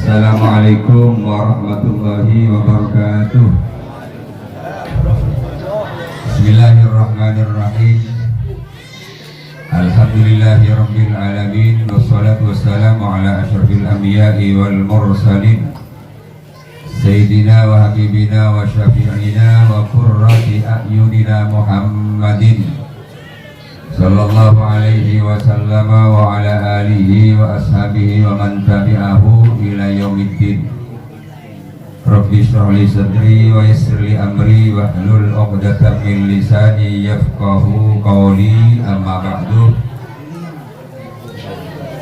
Assalamualaikum warahmatullahi wabarakatuh. Bismillahirrahmanirrahim. Alhamdulillahi rabbil alamin. Wassalatu wassalamu ala asyrafil anbiya'i wal mursalin Sayyidina wa habibina wa syafi'ina wa qurrati a'yunina Muhammadin sallallahu alaihi wasallam wa ala alihi wa ashabihi wa man tabi'ahu ila yaumiddin. Rabbi shrah li sadri wa yassir li amri wa hlul 'uqdatam min lisani yafqahu qawli. Amma ba'du.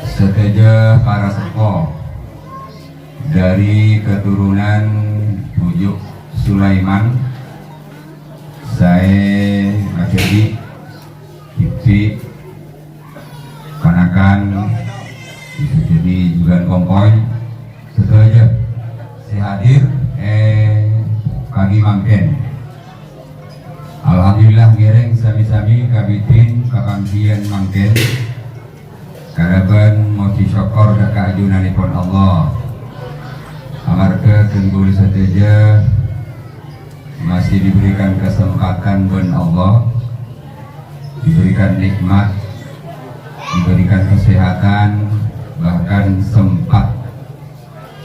Seteja para sepuh dari keturunan Bujuk Sulaiman, saya Makedi Hipsi Kanakan bisa jadi juga kompoy setelah si hadir pagi mangken. Alhamdulillah ngereng sami-sami kabitin kakangkian mangken karaban moci syukur dak kaajunanipun Allah. Amarga tenggul sateja masih diberikan kesempatan ben Allah, diberikan nikmat, diberikan kesehatan, bahkan sempat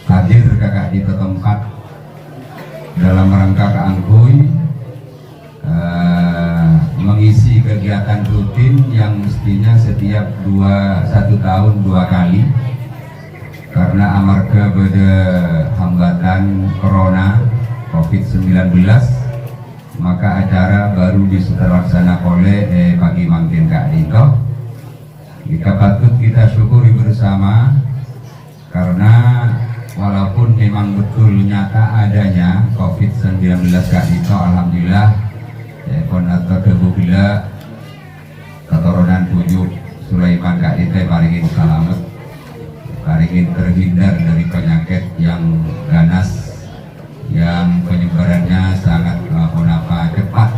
hadir kakak di tempat dalam rangka keangkuy mengisi kegiatan rutin yang mestinya setiap 1 tahun 2 kali. Karena amarga pada hambatan corona COVID-19, maka acara baru bisa terlaksana oleh pagi mangkin Kak Dito. Jika patut kita syukuri bersama, karena walaupun memang betul nyata adanya COVID-19 Kak Dito, alhamdulillah pon atau debu gila keturunan Bujuk Sulaiman Kak Dito paringin selamat, paringin terhindar dari penyakit yang ganas, yang penyebarannya sangat cepat.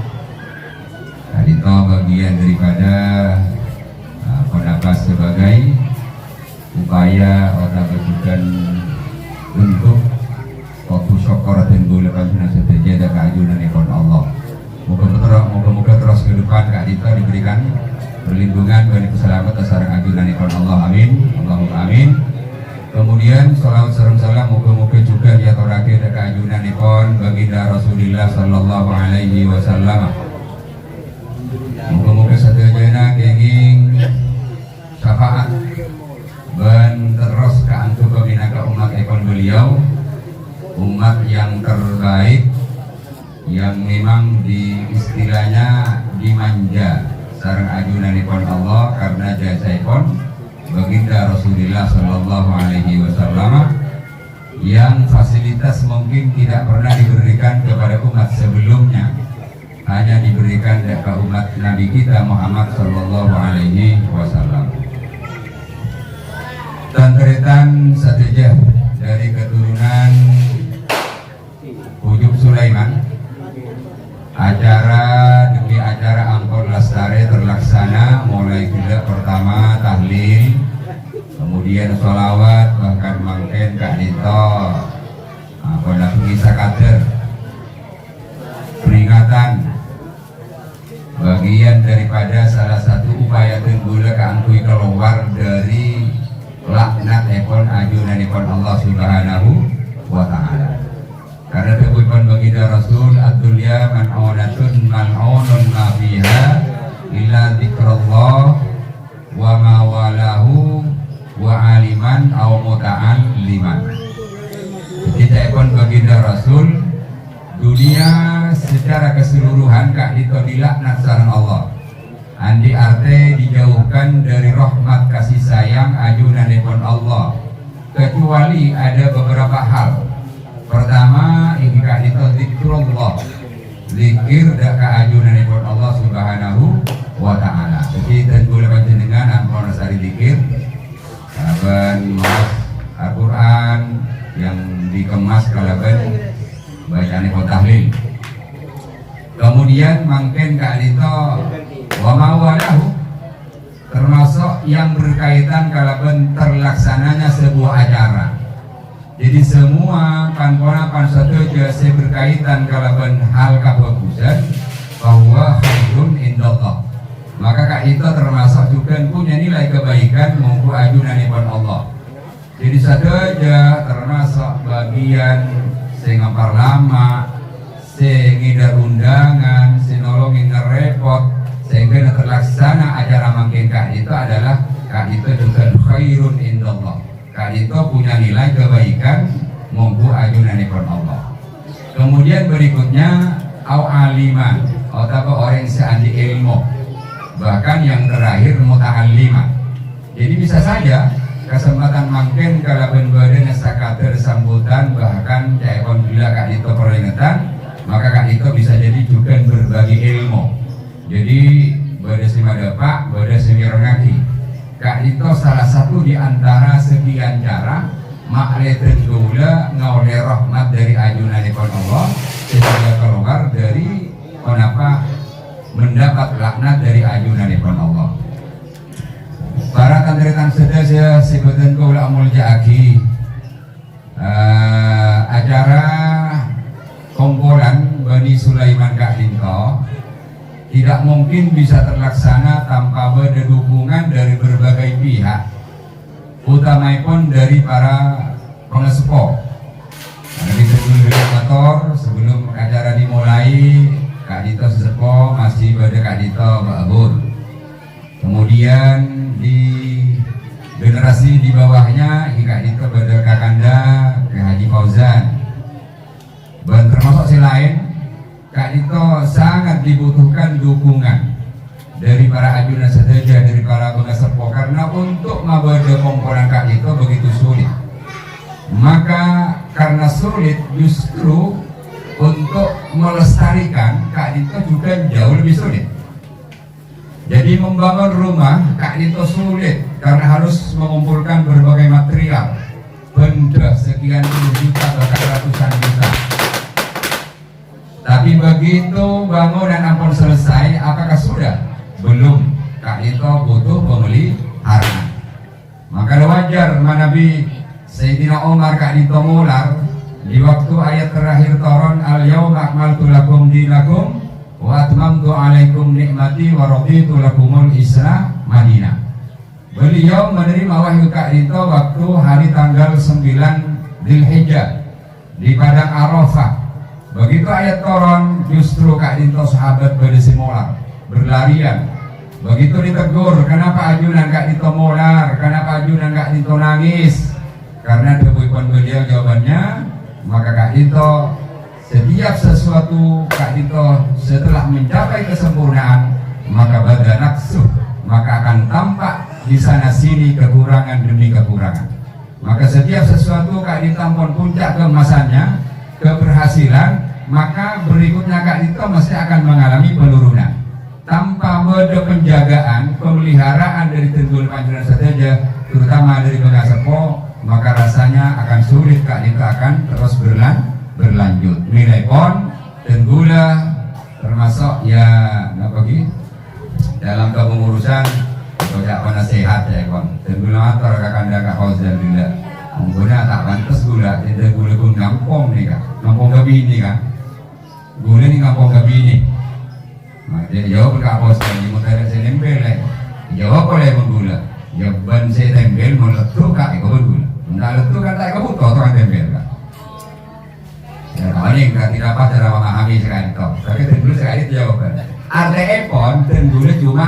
Tadi itu bagian daripada sebagai upaya otak berjukan untuk fokus syukur dan bulan seteja dan keajunan ikon Allah. Moga-moga terus ke depan Kak Dito diberikan perlindungan dan keselamatan sareng ajunan ikon Allah. Amin. Allahumma amin. Kemudian salawat sareng salam moga-moga juga diaturake dak kaajunanipun baginda Rasulullah sallallahu alaihi wasallam. Moga-moga sadayana kenging syafaat ben terus kaangtu pembinaan umat ekon beliau, umat yang terbaik, yang memang di istilahnya dimanja sareng ajunanipun Allah karena jasaipun baginda Rasulullah sallallahu alaihi wasallam yang fasilitas mungkin tidak pernah diberikan kepada umat sebelumnya, hanya diberikan ke umat Nabi kita Muhammad sallallahu alaihi wasallam. Tantretan sateja dari keturunan Bujuk Sulaiman, acara demi acara Angkor Lestari terlaksana mulai gila pertama tahlil, kemudian sholawat, bahkan mangken Kak Dito pada pengisa kader peringatan bagian daripada salah satu upaya tenggula keangkui keluar dari laknat ekon ajunanipun Allah subhanahu wa ta'ala. Karena tebukan baginda Rasul ad-dunya man'unatun mal'unun ma fiha illa dzikrullah wa ma walahu wa aliman aw muta'alliman. Kita ekon baginda Rasul, dunia secara keseluruhan Kak Dito dilaknat sareng Allah. Andi arte dijauhkan dari rahmat kasih sayang ajunanipun Allah, kecuali ada beberapa hal. Pertama, ini Kak Dito zikrullah, zikir dak kaajunanipun Allah subhanahu wa ta'ala. Jadi tenggul panjenengan ampun sari zikir kalaban mas Al-Quran yang dikemas kalaban bacaanipun tahlil. Kemudian mangken Kak Dito wa mawalahu, termasuk yang berkaitan kalaban terlaksananya sebuah acara. Jadi semua pan sateja saya berkaitan kalaban hal kebagusan bahwa khairun indallah. Maka kak itu termasuk juga punya nilai kebaikan maupun ajunanipun Allah. Jadi sateja termasuk bagian saya ngapar lama, saya ngidar undangan, saya nolongin ngerepot, sehingga terlaksana acara mungkin kak itu adalah kak itu juga khairun indallah. Kak itu punya nilai kebaikan monggo ajunanipun Allah. Kemudian berikutnya au aliman atau orang yang seandi ilmu, bahkan yang terakhir muta'allimah. Jadi bisa saja kesempatan makin kalau badan sakater sambutan bahkan caipun bila kak itu peringatan, maka kak itu bisa jadi juga berbagi ilmu. Jadi pada simadapak, pada semirengaki. Kak itu salah satu di antara sekian cara makleten gula ngoleh rahmat dari ajunanipun Allah sehingga keluar dari kenapa mendapat laknat dari ajunanipun Allah. Para kandiritan sedaya sebutan kula muljaaki acara kumpulan Bani Sulaiman Kak Dinto tidak mungkin bisa terlaksana tanpa ada dukungan dari berbagai pihak, utamanya dari para pengesepo. Sebelum acara dimulai, Kak Dito sesepo masih pada Kak Dito Mbak Abur. Kemudian di generasi di bawahnya, Kak Dito pada Kakanda ke Haji Fauzan. Dan termasuk si lain, Kak itu sangat dibutuhkan dukungan dari para ajunan sedaja, dari para pengesepo, karena untuk mabada komponen Kak itu begitu sulit. Maka karena sulit, justru untuk melestarikan Kak itu juga jauh lebih sulit. Jadi membangun rumah Kak itu sulit karena harus mengumpulkan berbagai material, benda sekian puluh juta bahkan ratusan juta. Tapi begitu bangunan ampun selesai, apakah sudah? Belum. Kak itu butuh pemeliharaan. Maka wajar Nabi Sayyidina Umar Kak Dito mular di waktu ayat terakhir turun al-yauma akmaltu lakum dinakum wa atmamtu alaikum nikmati wa raditu lakumul Islam Madinah. Beliau menerima wahyu Kak Dito waktu hari tanggal 9 Dzulhijjah di padang Arafah. Begitu ayat turun, justru Kak Dinto sahabat berdesi molar, berlarian. Begitu ditegur, kenapa ajunan Kak Dinto molar, kenapa ajunan Kak Dinto nangis? Karena debuipun beliau jawabannya, maka Kak Dinto setiap sesuatu Kak Dinto setelah mencapai kesempurnaan, maka bada naksu, maka akan tampak di sana sini kekurangan demi kekurangan. Maka setiap sesuatu Kak Dinto pun puncak keemasannya, keberhasilan, maka berikutnya Kak Dito mesti akan mengalami penurunan. Tanpa ada penjagaan, pemeliharaan dari tenggul panjuran saja, terutama dari pengasepo, maka rasanya akan sulit Kak Dito akan terus berlanjut. Nilai pon, tenggula, termasuk ya nggak bagi dalam kepengurusan, tidak pernah sehat ya kon. Tenggula motor kakanda Kak Fauzan bila. Guna tak pantas gula, tidak gula pun ngampong nih Kak, ngampong Gabini kan, gula nih ngampong Gabini. Nah, dia jawab Kak Fauzan, ini mau tarik saya nempel lah, jawab oleh menggula, jawaban saya tempel mau letup Kak, ikut gula, nggak letup kan tak ikut butuh kan tempel Kak. Ya paling Kak tidak apa cara memahami sekali toh, tapi tenggula sekali itu jawaban. Artinya pon tenggula cuma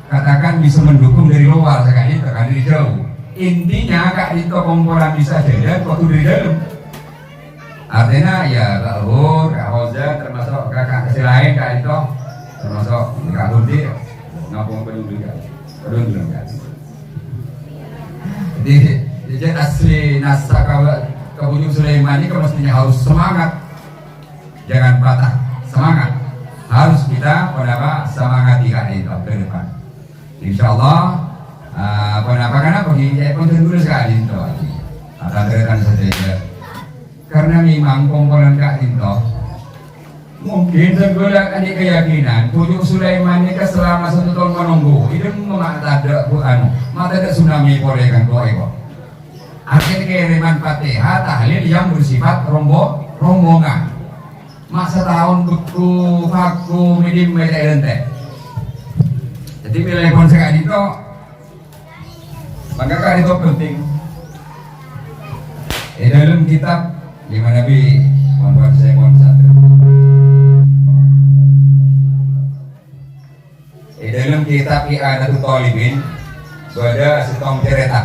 katakan bisa mendukung dari luar sekali, tekan dari jauh. Intinya Kak Dito komporan bisa jalan waktu dari dalam. Artinya ya Kak Hur, Kak Fauzan, termasuk kakak kecil lain Kak Dito, termasuk Kak Hundi, ngapung penduduk Kak, penduduk Kak. Jadi asli naskah Kabunjung Sulaiman ini mestinya harus semangat, jangan patah semangat. Harus kita semangati Kak Dito ke depan. Insya Allah. Kenapa konten dulu sekali itu akan terlihat saja karena memang komponen Kak Dinto mungkin segala ada keyakinan Pujuk Sulaiman ini selama 1 tahun menunggu itu memang tak ada mata ada tsunami boleh kan kok Akhir kiriman Fatihah tahlil yang bersifat rombongan. Masa tahun beku faku midim meta ente. Jadi pilih konsep itu, maka kan itu penting. Dalam kitab lima Nabi, mohon saya mohon satu. Dalam kitab I'anatul Talibin, ada setong cerita.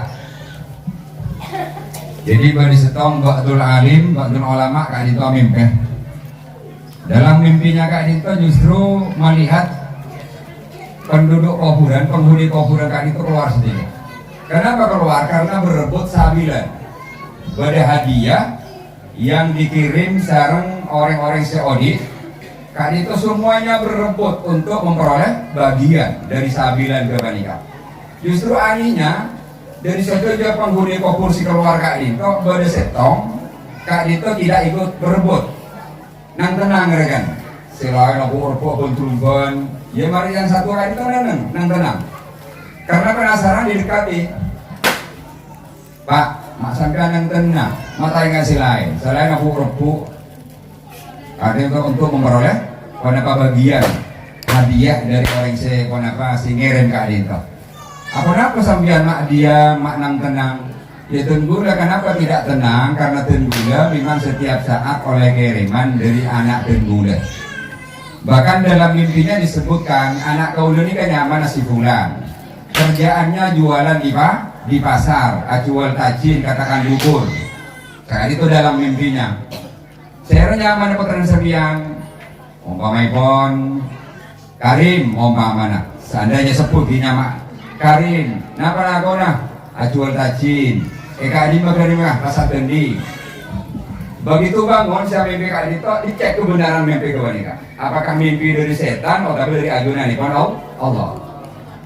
Jadi bagi setong ba'dul alim, ba'dul ulama Kak Dito mimpi. Dalam mimpinya Kak Dito justru melihat penduduk kuburan, penghuni kuburan Kak Dito keluar sendiri. Kenapa keluar? Karena berebut sabilan. Pada hadiah yang dikirim sareng orang-orang Saudi. Kak Dito semuanya berebut untuk memperoleh bagian dari sabilan ke Banika. Justru anehnya dari sejauh penghuni kubur si keluar Kak Dito pada setong Kak Dito tidak ikut berebut. Nang tenang rekan. Selain aku berebut bentul-ben, ya mari yang satu Kak Dito nang tenang. Karena penasaran didekati. Pak, mak sampean nang tenang, mata yang ngasih lain. Selain aku berebut, ada untuk memperoleh konapa bagian hadiah dari orang si ngirim Kak Dito. Apa sambian mak dia mak nang tenang? Ya tenggula kenapa tidak tenang? Karena tenggula memang setiap saat oleh kiriman dari anak tenggula. Bahkan dalam mimpinya disebutkan anak kau ini kan nyaman nasi bulan. Kerjaannya jualan di pasar, jual tajin katakan bubur. Saat itu dalam mimpinya. Saya nyaman dapat sambian. Umpamaipun Karim umpamana. Seandainya sebut di nama Karim, napa aku jual tajin. Kak Adi dari mana? Rasa tendi. Begitu bangun saya mimpi Kak Adi itu dicek kebenaran mimpi ke wanita. Apakah mimpi dari setan atau dari ajunan nih Allah.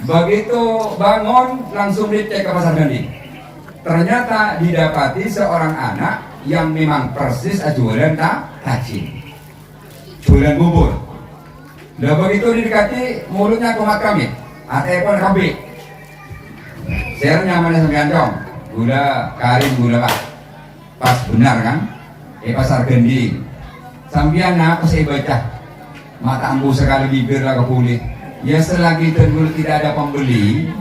Begitu bangun langsung dicek ke pasar tendi. Ternyata didapati seorang anak yang memang persis jualan tajin, jualan bubur. Nah begitu didekati mulutnya kumat kami, ekor kambing. Saya nyaman sampean dong, gula Karim gula Pak, pas benar kan? Pasar gending. Sampean apa saya baca? Mata ambu sekali bibir lah kulit. Ya selagi tenggul tidak ada pembeli,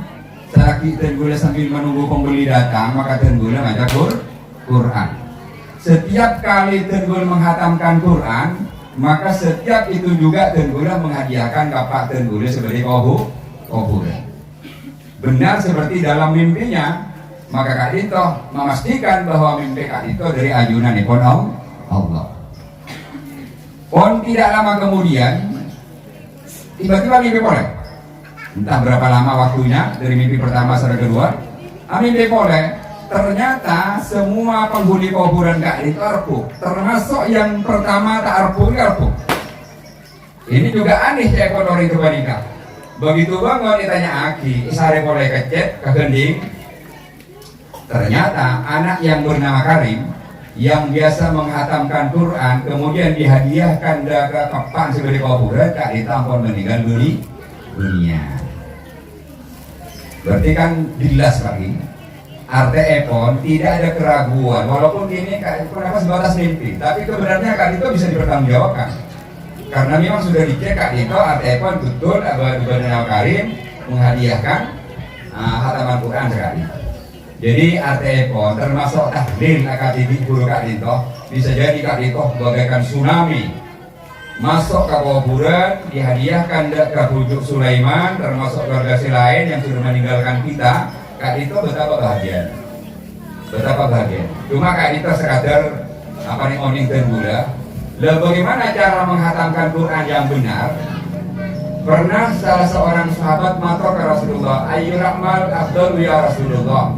selagi tenggul sambil menunggu pembeli datang, maka tenggul baca Quran. Setiap kali tenggul menghatamkan Quran, maka setiap itu juga tenggul menghadiahkan kapak tenggul sebagai kuburan. Benar seperti dalam mimpinya, maka Kak Dito memastikan bahwa mimpi Kak Dito dari ajunan pun Allah. Pun tidak lama kemudian tiba-tiba mimpi boleh. Entah berapa lama waktunya dari mimpi pertama sampai kedua, mimpi boleh. Ternyata semua penghuni kuburan Kak Dito arpuk, termasuk yang pertama tak arpuk. Ini juga aneh ya ekonomi kebanika. Begitu bangun ditanya Aki, sare boleh kecet ke gending. Ternyata anak yang bernama Karim yang biasa menghatamkan Quran kemudian dihadiahkan ke kapan sebagai kuburan Kak Dito ampun meninggal dunia. Berarti kan jelas lagi. Artinya tidak ada keraguan walaupun ini kenapa sebatas mimpi, tapi kebenarannya Kak Dito bisa dipertanggungjawabkan karena memang sudah dicek Kak Dito artinya betul Abah Karim menghadiahkan hataman Quran sekali. Jadi artinya termasuk tahlil akademik guru Kak Dito bisa jadi Kak Dito bagaikan tsunami masuk ke kuburan dihadiahkan ke bujuk Sulaiman termasuk keluarga lain yang sudah meninggalkan kita. Kak Dito betapa bahagia. Cuma Kak Dito sekadar oning tenggula. Lalu bagaimana cara menghatamkan Quran yang benar? Pernah salah seorang sahabat matur ke Rasulullah, ayyul amal afdalu ya Rasulullah.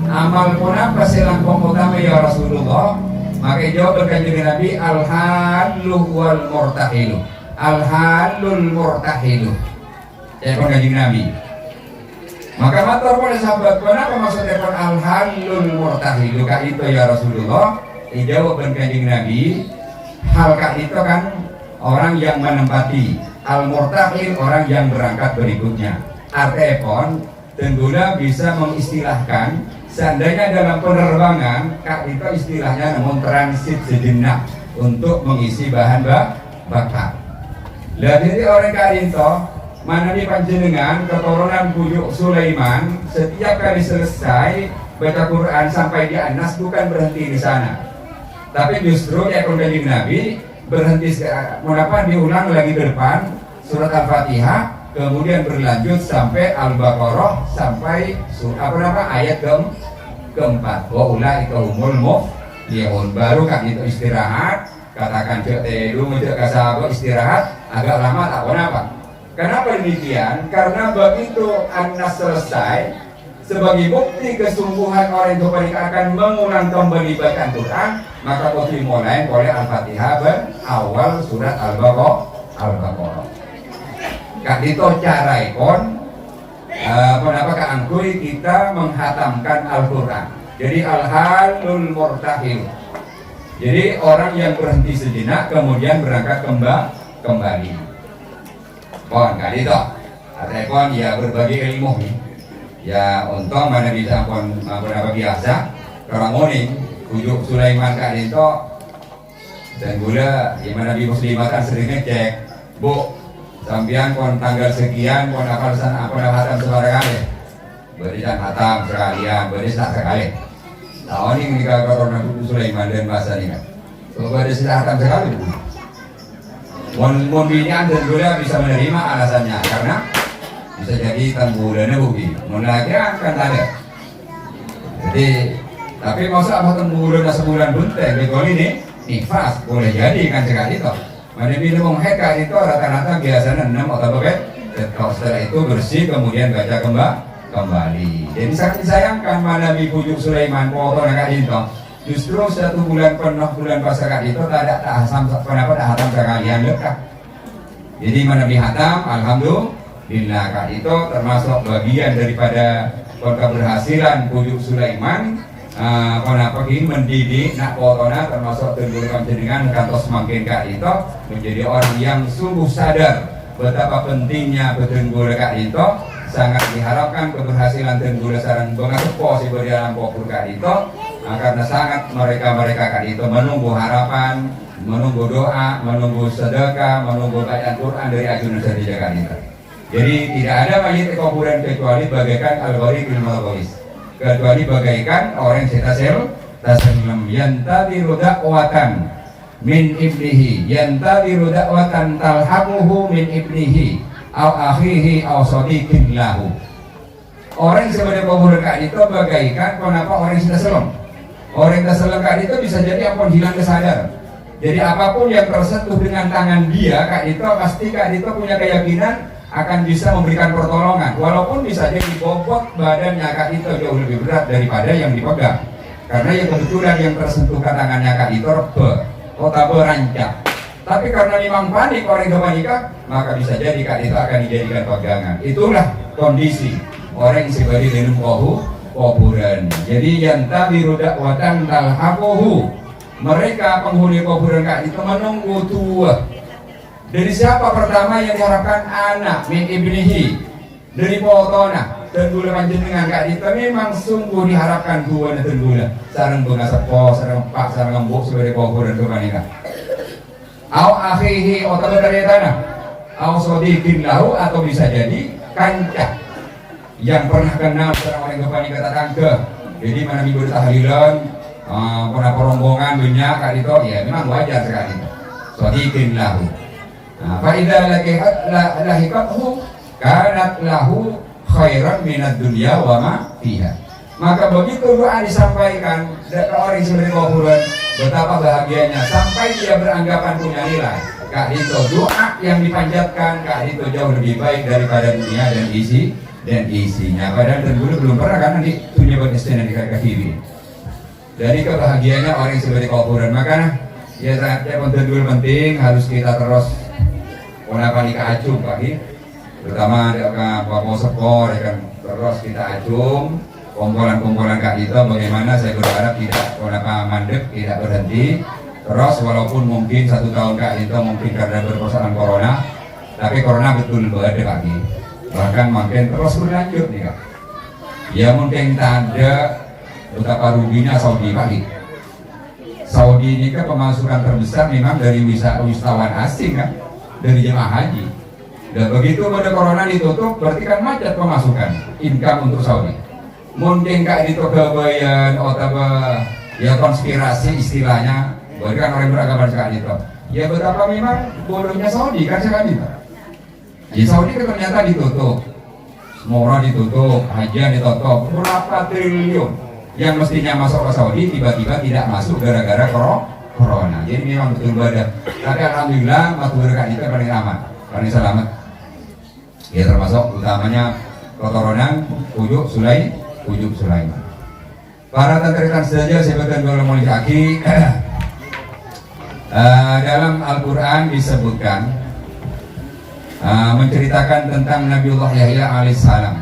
Amal pun apa selangkung utama ya Rasulullah? Maka jawab kanjeng Nabi, al-halul wal murtahilu. Al-halul murtahilu. Ya kanjeng Nabi. Maka matur pada sahabat, kenapa maksudnya pun al-halul murtahilu Kak Dito ya Rasulullah? Dijawab kanjeng Nabi, hal Kak Dito kan orang yang menempati, al-murtahil orang yang berangkat berikutnya. Artinya pun tenggula bisa mengistilahkan seandainya dalam penerbangan Kak itu istilahnya namun transit sejenak untuk mengisi bahan bakar. Lah jadi orang Kak itu mana di panjenengan keturunan Bujuk Sulaiman setiap kali selesai baca Quran sampai di Anas bukan berhenti di sana, tapi justru ya Kanjeng Nabi berhenti mengapa diulang lagi ke depan surat Al-Fatihah, kemudian berlanjut sampai Al-Baqarah sampai ayat keempat. Wa ulaika humul muflihun. Baru Kak itu istirahat, katakan cek tedu cek kasabo istirahat agak lama tak apa. Kenapa demikian? Karena begitu Anas selesai, sebagai bukti kesungguhan orang itu mereka akan mengulang kembali bacaan Quran, maka dimulai oleh Al-Fatihah dan awal surat Al-Baqarah. Kak itu cara ikon, kenapa Kak Angkuy kita menghatamkan Al-Quran. Jadi Al-Halul Murtahil. Jadi orang yang berhenti sejenak kemudian berangkat kembali. Pon Kak itu, atau ya berbagi ilmu nih. Ya untuk mana bisa pun apa biasa keramoning Bujuk Sulaiman Kak itu dan gula di mana di muslimatan sering ngecek bu sampian kon tanggal sekian kon apa hatam sekali berikan hatam sekalian beris tak sekali tahun ini nikah korona Bujuk Sulaiman dan bahasa ini kan beris hatam sekali mon binian dan gula bisa menerima alasannya karena bisa jadi tembulannya bukti menaknya kan ada jadi tapi masa apa tembulan sebulan bunteng di kali ini nifas boleh jadi kan sekali itu mana minum heka itu rata-rata biasanya 6 atau berapa setelah itu bersih kemudian baca kembali jadi sangat disayangkan mana di Bujuk Sulaiman foto nak itu justru 1 bulan penuh bulan puasa itu tak hatam kenapa tak hatam sekalian lekat jadi mana dihatam alhamdulillah Kak itu termasuk bagian daripada keberhasilan Bujuk Sulaiman. Kenapa ini mendidik nak potona termasuk tenggulukan jenengan kantos semakin Kak itu menjadi orang yang sungguh sadar betapa pentingnya betenggul Kak itu sangat diharapkan keberhasilan tenggul sarang bengasepo si dalam popul Kak itu karena sangat mereka Kak itu menunggu harapan, menunggu doa, menunggu sedekah, menunggu bacaan Quran dari ajunan saja Kak itu. Jadi tidak ada mayit kuburan kecuali bagaikan al-gharib bil malgharis. Kecuali bagaikan orang tasallam yantadiru da'watan min ibnihi yantadiru da'watan talhaquhu min ibnihi aw akhihi aw sadiqin lahu. Orang sebagai kuburan Kak itu bagaikan kenapa orang tasallam. Orang tasallam Kak itu bisa jadi apapun hilang kesadaran. Jadi apapun yang tersentuh dengan tangan dia Kak itu pasti Kak itu punya keyakinan akan bisa memberikan pertolongan walaupun bisa jadi bobot badannya Kak itu jauh lebih berat daripada yang dipegang karena yang kebetulan yang tersentuh ke tangannya Kak itu kota berancak tapi karena memang panik orang kepanika maka bisa jadi Kak itu akan dijadikan pegangan. Itulah kondisi orang yang sebagai minum kuburan. Jadi yang tabiru dakwatan talhaquhu mereka penghuni kuburan Kak itu menunggu tua. Dari siapa pertama yang diharapkan anak min ibnihi dari potona tenggula panjenengan Kak itu memang sungguh diharapkan dua tenggula sarang bengasepo sarang pak sarang embuk sebagai kuburan kepanika au akhihi atau dari tanah au sodikin lahu atau bisa jadi kancah yang pernah kenal sarang orang kepanika tatangga jadi mana minggu tahlilan pernah perombongan banyak Kak itu ya memang wajar sekali sodikin lahu. Faidah lahikathu kanat lahu khairan minad dunya wa ma fiha. Maka begitu doa disampaikan ke orang sebagai kuburan betapa bahagianya sampai dia beranggapan punya nilai. Kak itu doa yang dipanjatkan Kak itu jauh lebih baik daripada dunia dan isinya. Padahal dulu belum pernah kan nanti punya istilah di kakak kiri. Dari kebahagiaannya orang sebagai kuburan maka ya saatnya dulu penting harus kita terus kenapa nikah acung pagi terutama Bapak Sepor kan terus kita acung kumpulan-kumpulan Kak itu bagaimana saya berharap tidak kenapa mandek tidak berhenti terus walaupun mungkin 1 tahun Kak itu mungkin karena berpersoalan corona tapi corona betul berada pagi bahkan makin terus berlanjut nih Kak ya mungkin tak ada betapa ruginya Saudi Pak. Saudi ini kan pemasukan terbesar memang dari wisatawan asing kan, dari jemaah haji. Dan begitu pada corona ditutup, berarti kan macet pemasukan income untuk Saudi. Mungkin kak itu kebayan atau ya konspirasi istilahnya, berarti kan orang beragama sekali itu. Ya betapa memang bodohnya Saudi kan sekali itu. Di Saudi kan ternyata ditutup, semua ditutup, hajian ditutup, berapa triliun yang mestinya masuk ke Saudi tiba-tiba tidak masuk gara-gara corona. Jadi memang betul badan. Tapi alhamdulillah waktu berkat itu paling aman, paling selamat. Ya termasuk utamanya kotoronan Ujuk Sulaiman. Para tantri-tantri saja sebutkan kalau mau dikaki. Dalam Al-Quran disebutkan menceritakan tentang Nabiullah Yahya alaihissalam.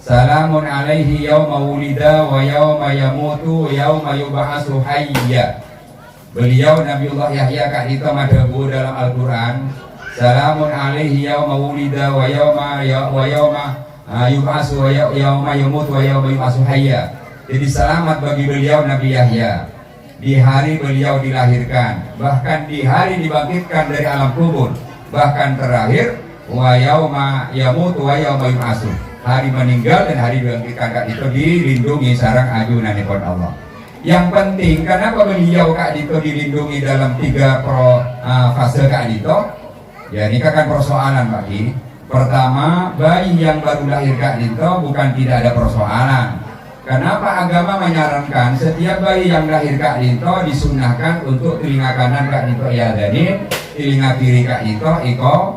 Salamun alaihi yauma wulida wa yauma yamutu wa yauma yub'atsu hayya. Beliau Nabiullah Yahya kak itu madabu dalam Al-Quran. Salamun alaihi yauma wulida wa yauma yub'atsu wa yauma yamutu wa yauma yub'atsu hayya. Jadi selamat bagi beliau Nabi Yahya di hari beliau dilahirkan, bahkan di hari dibangkitkan dari alam kubur, bahkan terakhir wa yauma yamutu wa yauma yub'atsu, hari meninggal dan hari dibangkitkan kak itu dilindungi sarang ajunanipun Allah. Yang penting kenapa beliau kak itu dilindungi dalam 3 fase kak itu? Ya ini kan persoalan Pak Ki. Pertama, bayi yang baru lahir kak itu bukan tidak ada persoalan. Kenapa agama menyarankan setiap bayi yang lahir kak itu disunahkan untuk telinga kanan kak itu iadanin, telinga kiri kak itu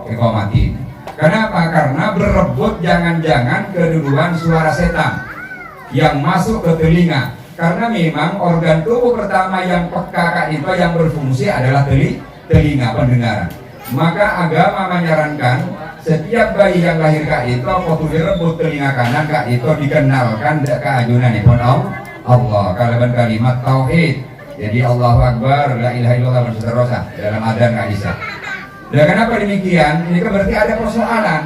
ikomatin. Kenapa? Karena berebut jangan-jangan keduluan suara setan yang masuk ke telinga. Karena memang organ tubuh pertama yang peka kak itu yang berfungsi adalah telinga pendengaran. Maka agama menyarankan setiap bayi yang lahir kak itu waktu direbut telinga kanan kak itu dikenalkan ke ajunanipun Allah kalimat tauhid. Jadi Allahu Akbar, la ilaha illallah wa seterusnya dalam adzan kak Isa. Dan kenapa demikian? Ini kan berarti ada persoalan.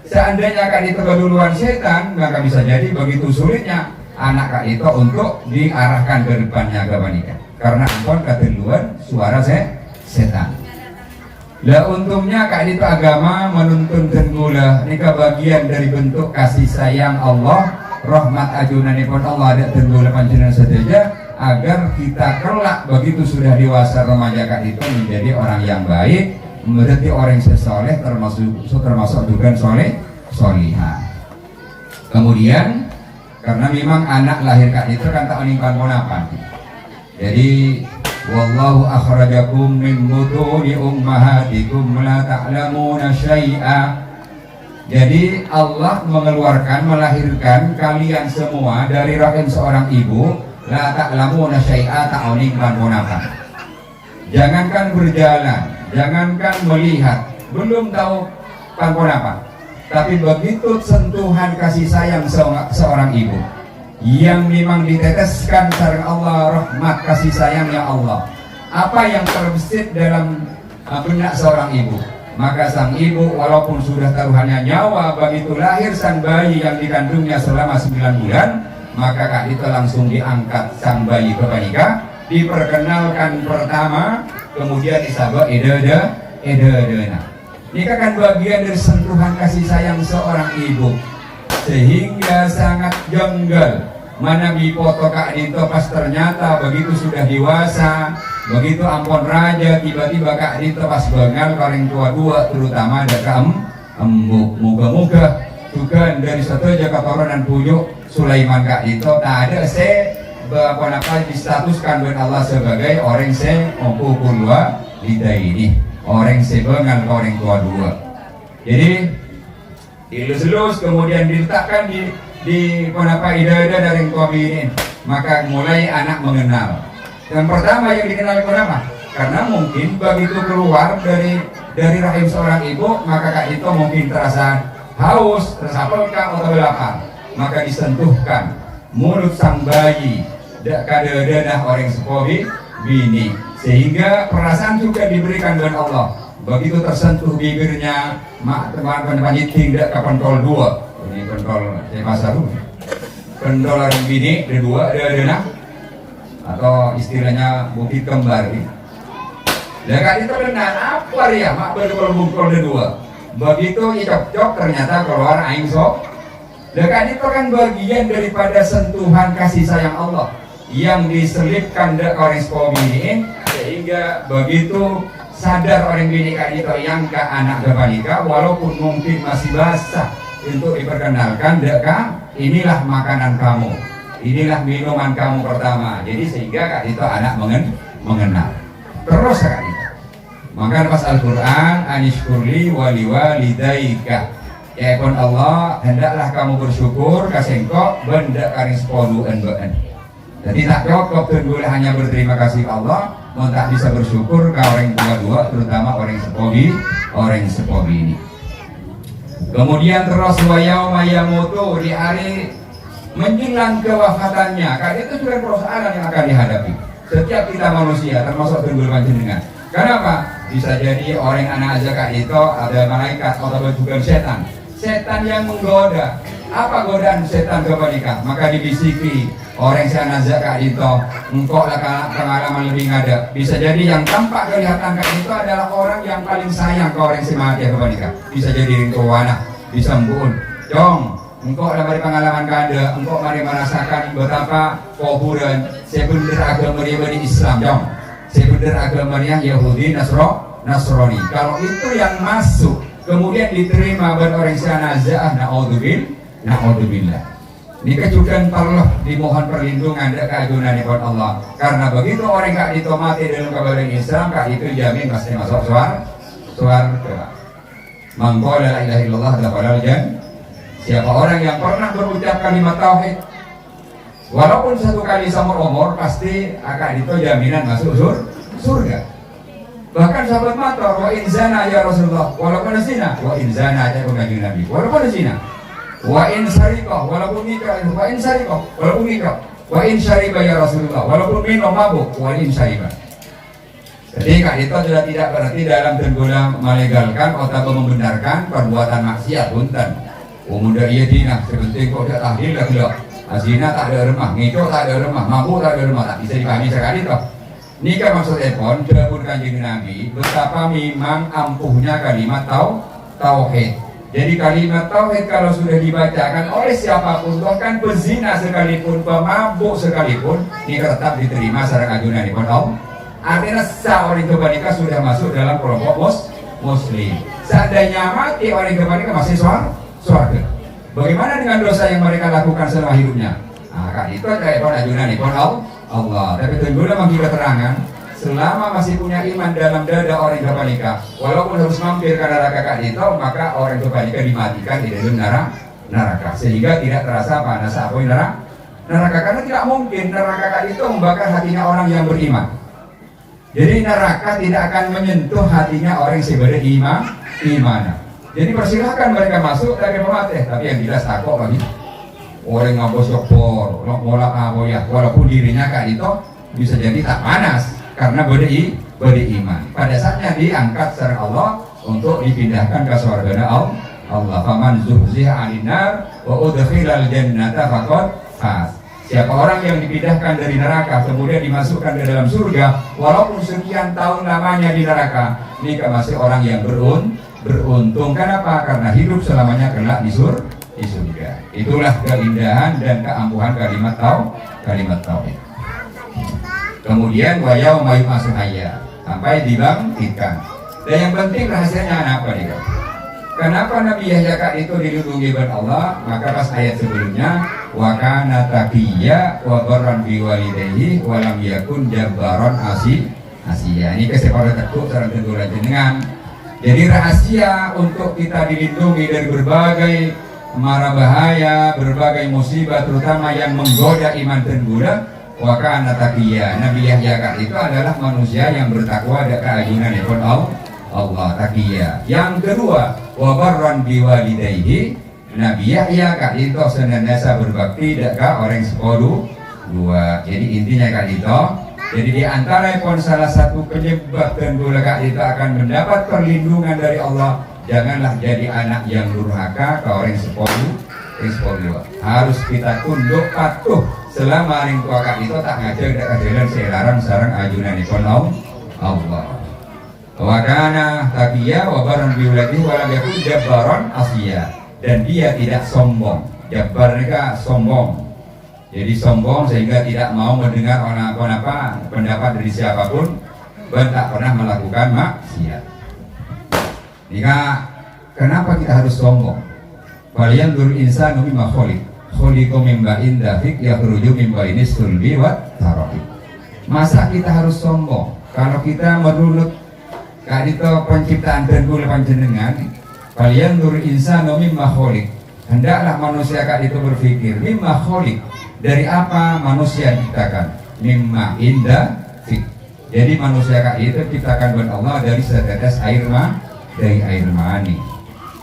Seandainya kak itu keduluan setan, maka bisa jadi begitu sulitnya anak kak itu untuk diarahkan ke depannya agama nikah. Karena ampun keduluan suara setan. Lah untungnya kak itu agama menuntun tenggula nikah bagian dari bentuk kasih sayang Allah, rahmat ajunanipun Allah ada tenggula panjenengan saja agar kita kelak begitu sudah dewasa remaja kak itu menjadi orang yang baik, menjadi orang yang soleh termasuk juga solihah. Kemudian karena memang anak lahir kak itu kan tak menimpan monapan. Jadi wallahu akhrajakum min butuni ummahatikum la ta'lamuna syai'a. Jadi Allah mengeluarkan, melahirkan kalian semua dari rahim seorang ibu, la ta'lamuna syai'a, tak menimpan monapan. Jangankan berjalan, jangankan melihat, belum tahu pangkon apa. Tapi begitu sentuhan kasih sayang seorang ibu yang memang diteteskan sareng Allah rahmat kasih sayangnya Allah, apa yang terbesit dalam benak seorang ibu, maka sang ibu walaupun sudah taruhannya nyawa, begitu lahir sang bayi yang dikandungnya selama 9 bulan, maka kak itu langsung diangkat sang bayi ke panika, diperkenalkan pertama, kemudian disabak ededena. Ini kan bagian dari sentuhan kasih sayang seorang ibu, sehingga sangat jenggal mana foto kak Dito pas ternyata begitu sudah dewasa, begitu ampun raja, tiba-tiba kak Dito pas bengal orang tua terutama ada embuk. Moga-moga juga dari satu aja keturunan Pujuk Sulaiman kak Dito tak ada apa distatuskan oleh Allah sebagai orang pulwa lidah ini, orang sebengal ke orang tua dua. Jadi dilus-lus kemudian diletakkan di kenapa ida-ida dari tua ini, maka mulai anak mengenal. Yang pertama yang dikenal kenapa? Karena mungkin begitu keluar dari rahim seorang ibu, maka kak itu mungkin terasa haus, terasa pelkah atau lapar, maka disentuhkan mulut sang bayi kada-kada orang sepobi bini, sehingga perasaan juga diberikan oleh Allah. Begitu tersentuh bibirnya, mak teman-teman tidak ke pentol 2, ini pentol pasar pendolar bini dua ada atau istilahnya bukit kembar nih. Kak itu benar apa ya mak berkumpul dua. Begitu cocok ternyata keluar aing sok. Kak itu kan bagian daripada sentuhan kasih sayang Allah yang diselipkan ke orang bini, sehingga begitu sadar orang bini Kak itu yang ke anak kebanika walaupun mungkin masih basah untuk diperkenalkan Kak, inilah makanan kamu, inilah minuman kamu pertama. Jadi sehingga Kak itu anak mengenal. Terus Kak itu maka pas Al-Quran anishkurli wali walidaika ya pun Allah hendaklah kamu bersyukur kasengkok benda karing sepuluh en. Jadi tak cukup tunggu hanya berterima kasih ke Allah, mau tak bisa bersyukur ke orang dua terutama orang sepobi ini. Kemudian terus wayau mayamutu di hari menjelang kewafatannya, kan itu juga persoalan yang akan dihadapi setiap kita manusia termasuk tunggu panjenengan. Kenapa? Bisa jadi orang anak aja Kak itu ada malaikat atau juga setan yang menggoda. Apa godaan setan kepada maka dibisiki orang sana Kak itu engkau lah pengalaman lebih ngada. Bisa jadi yang tampak kelihatan Kak itu adalah orang yang paling sayang ke orang semati kepada. Bisa jadi engkau anak bisa mbun jong engkau lah dari pengalaman kada engkau mari merasakan betapa kuburan sebenar agama di Islam jong sebenar agama Yahudi Nasrani. Kalau itu yang masuk kemudian diterima oleh orang sanazah na'udzubillah. Ini kejudan Allah dimohon perlindungan dan keagungan kepada Allah. Karena begitu orang Kak itu mati dalam kebahagiaan Islam, Kak itu jamin pasti masuk surga. Mangko la ilaha illallah dakhalal jannah. Siapa orang yang pernah berucap kalimat tauhid walaupun satu kali seumur umur pasti akan itu jaminan masuk surga. Bahkan sahabat matur wa in zana ya Rasulullah walaupun zina wa in zana ya kanjeng Nabi walaupun zina wa in sarikah walaupun nikah wa in sarikah walaupun nikah wa in syariba ya Rasulullah walaupun minum mabuk wa in syariba. Jadi Kak itu sudah tidak berarti dalam tenggelam melegalkan atau membenarkan perbuatan maksiat punten. Umuda iya dina sepenting kok tidak tahlil lah gelap. Azina tak ada remah, ngicok tak ada remah, mabuk tak ada remah, tak bisa dipahami sekali toh. Nikah maksudnya pun dapur kanjeng Nabi betapa memang ampuhnya kalimat tauhid. Jadi kalimat tauhid kalau sudah dibacakan oleh siapapun, bahkan pezina sekalipun, pemabuk sekalipun, ini tetap diterima secara ajunan di Allah. Artinya seorang kebanika sudah masuk dalam kelompok muslim. Seandainya mati orang kebanika masih surga. Bagaimana dengan dosa yang mereka lakukan selama hidupnya? Nah, Kak itu kayak ajunan di Allah. Tapi tentunya bagi keterangan selama masih punya iman dalam dada orang kebanika, walaupun harus mampir ke neraka Kak itu, maka orang kebanika dimatikan di dalam neraka sehingga tidak terasa panas apa neraka karena tidak mungkin neraka Kak itu membakar hatinya orang yang beriman. Jadi neraka tidak akan menyentuh hatinya orang yang sebagai iman. Jadi persilahkan mereka masuk dari pematih, tapi yang jelas takut lagi. Orang ngabos sopor, ngolak aboyah, walaupun dirinya Kak itu bisa jadi tak panas karena beriman. Pada saatnya diangkat secara Allah untuk dipindahkan ke surga Allah. Faman zuhziha 'anil nar wa udkhilal jannata faqad faz. Siapa orang yang dipindahkan dari neraka kemudian dimasukkan ke dalam surga walaupun sekian tahun lamanya di neraka, ini masih orang yang beruntung. Kenapa? Karena hidup selamanya kelak di surga. Itulah keindahan dan keampuhan kalimat tauhid. Kemudian wayau mayu masuhaya sampai dibangkitkan. Dan yang penting rahasianya apa nih? Kenapa Nabi Yahya Kak itu dilindungi oleh Allah? Maka pas ayat sebelumnya wa kana taqiyya wa barran bi walidayhi wa lam yakun jabbaran asiya. Ini kesepakatan tekuk sareng tenturan jenengan. Jadi rahasia untuk kita dilindungi dari berbagai mara bahaya, berbagai musibah terutama yang menggoda iman dan gula. Wa kana taqiyya. Nabi Yahya Kak itu adalah manusia yang bertakwa dan keagungan kepada Allah taqiyya. Yang kedua, wa barran bi walidayhi. Nabi Yahya Kak itu senantiasa berbakti dekat orang sepuluh dua. Jadi intinya Kak itu, jadi di antara pun salah satu penyebab dan gula Kak itu akan mendapat perlindungan dari Allah. Janganlah jadi anak yang durhaka ke orang sepuluh harus kita tunduk patuh selama ring tua kak itu tak ngajak dak kajalan selarang sarang ajunanipun Allah. Wa kana taqiya wa baran biulati wa lam yakun jabbaran asya, dan dia tidak sombong. Jabbar mereka sombong, jadi sombong sehingga tidak mau mendengar apa pendapat dari siapapun dan tak pernah melakukan maksiat. Nika kenapa kita harus sombong? Kalian dur insanu mimma khuliqa min ba'in dafiq yakhruju min bainis sulbi wat tarahib. Masa kita harus sombong? Kalau kita menurut kadito penciptaan dan kula panjenengan, kalian dur insanu mimma khuliq, hendaklah manusia kadito berpikir mimma khuliq, dari apa manusia diciptakan? Mimma inda fik. Jadi manusia kadito diciptakan oleh Allah dari setetes air dari air mani.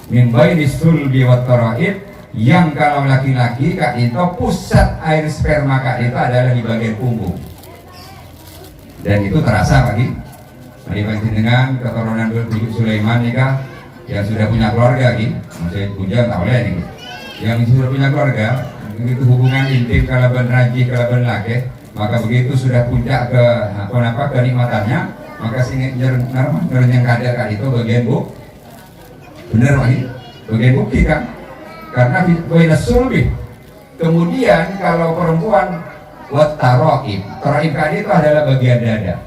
Min bainis sulbi wat tarahib, yang kalau laki-laki kak itu pusat air sperma kak itu adalah di bagian punggung, dan itu terasa bagi dengan keturunan Bujuk Sulaiman nikah yang sudah punya keluarga gitu, maksudnya puja tak boleh nih, yang sudah punya keluarga begitu hubungan intim kalaban rajih kalaban laki, maka begitu sudah puncak ke kenikmatannya, maka singit yang kada kak itu bagian bener lagi bagian bukti kan, karena bainas sulbi. Kemudian kalau perempuan wat taraib tadi itu adalah bagian dada.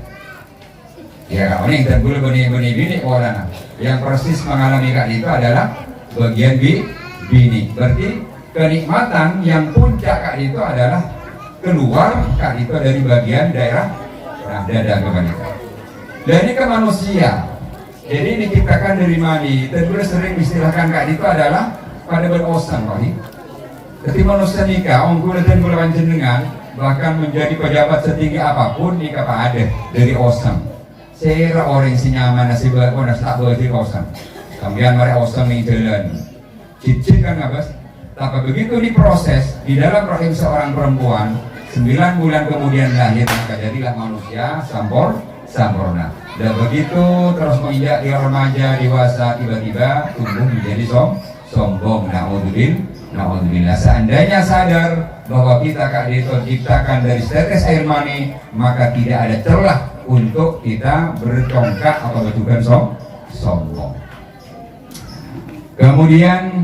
Ya kalau ini dan bulu bini orang yang persis mengalami kak itu adalah bagian bini. Berarti kenikmatan yang puncak kak itu adalah keluar kak itu dari bagian daerah dada kebanyakan. Dan ini ke manusia. Jadi diciptakan dari mani, dan boleh sering istilahkan kak itu adalah pada berosang kali. Jadi manusia nikah, ongkul dan boleh panjenengan bahkan menjadi pejabat setinggi apapun nikah pak ada dari osang. Sera orang si nyaman nasi berpon tak boleh osang. Kemudian mereka osang nih jalan, cicit kan abas. Tapi begitu diproses di dalam rahim seorang perempuan, 9 bulan kemudian lahir, maka jadilah manusia sempurna. Dan begitu terus menginjak di remaja dewasa tiba-tiba tumbuh menjadi sombong. Na'udzubillah. Seandainya sadar bahwa kita kak diciptakan dari setetes air mani, maka tidak ada celah untuk kita bercongkak atau bertukar sombong. Kemudian